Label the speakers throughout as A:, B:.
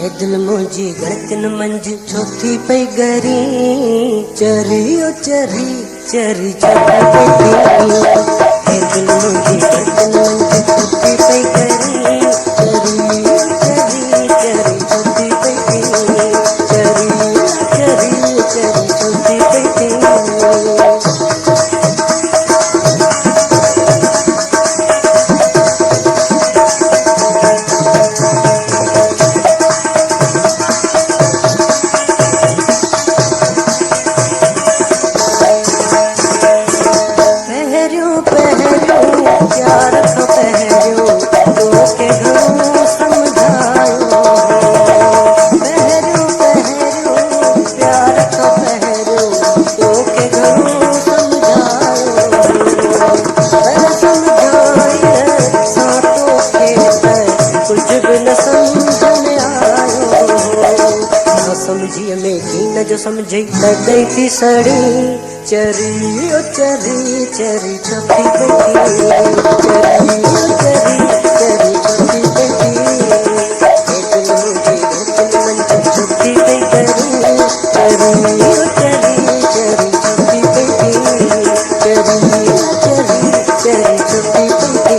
A: हे दिल मुंहिंजी धड़कन मंझि छो थी पई गरी चरी ओ चरी चरी छो थी पई गरी हे दिल मुंहिंजी धड़कन मंझि छो थी पई गरी चरी ओ चरी चरी छो थी पई गरी चरी ओ चरी चरी छो थी पई गरी समझिए में की न जो समझे लग थी सड़ी चरी ओ चरी चरी छपी बैठी चरी ओ चरी चरी छपी बैठी एक मुझे धड़कन मंझि छपी गई गरी चरी ओ चरी चरी छपी बैठी चरी ओ चरी चरी छपी बैठी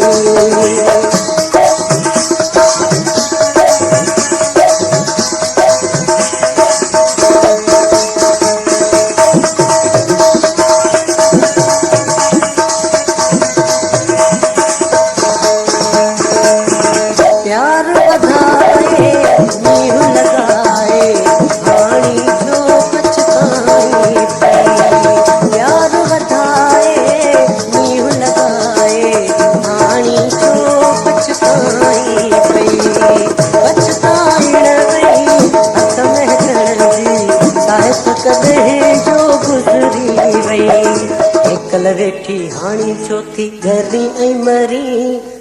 A: वेठी हाणी छो थी गरी ऐं मरी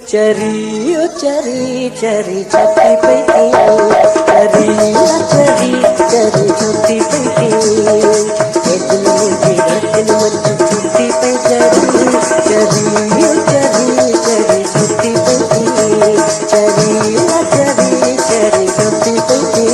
A: चरी ओ चरी चरी छपी पई चरी ओ चरी चरी छो थी पई हे दिल मुंहिंजी धड़कन मंझि छो थी पई चरी चरी ओ चरी चरी छो थी पई चरी ओ चरी चरी छो थी पई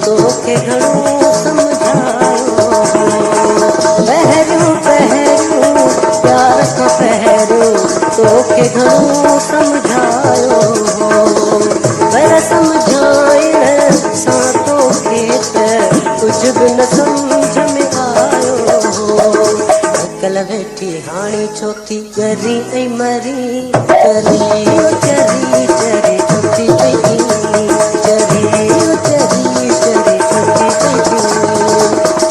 A: तोखे घणो समझायो पहिरियों पहिरियों प्यार खां पहिरियों तोखे घणो समझायो पर समझाइण सां तोखे त कुझु बि न सम्झ में आयो अकल वेठी हाणी छो थी गरी ऐं मरी चरी ओ चरी चरी छो थी पई चरी ओ चरी चरी छो थी पई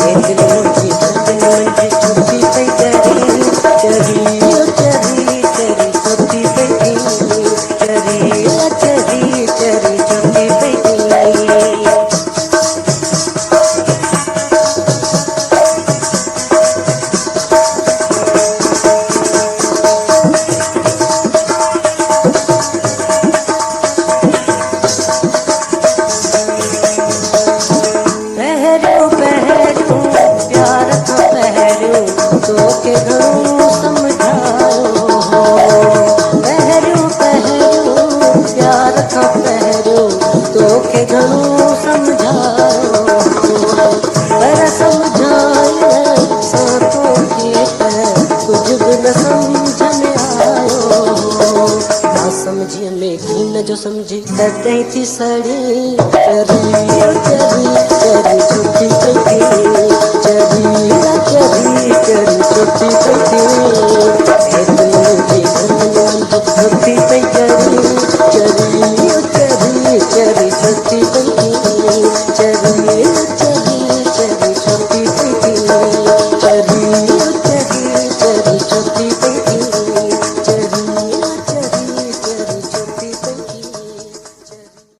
A: हे दिल मुंहिंजी धड़कन मंझि छो थी पई गरी चरी ओ चरी चरी छो थी पई चरी ओ चरी चरी छो थी पई तोखे घणो समझायो पहिरियों पहिरियों प्यार खां पहिरियों तोखे घणो समझायो पर समझाइण सां तोखे त कुझु बि न सम्झ में आयो ना समझीअ में की न जो समझे तॾहिं थी सड़ी चरी ओ चरी चरी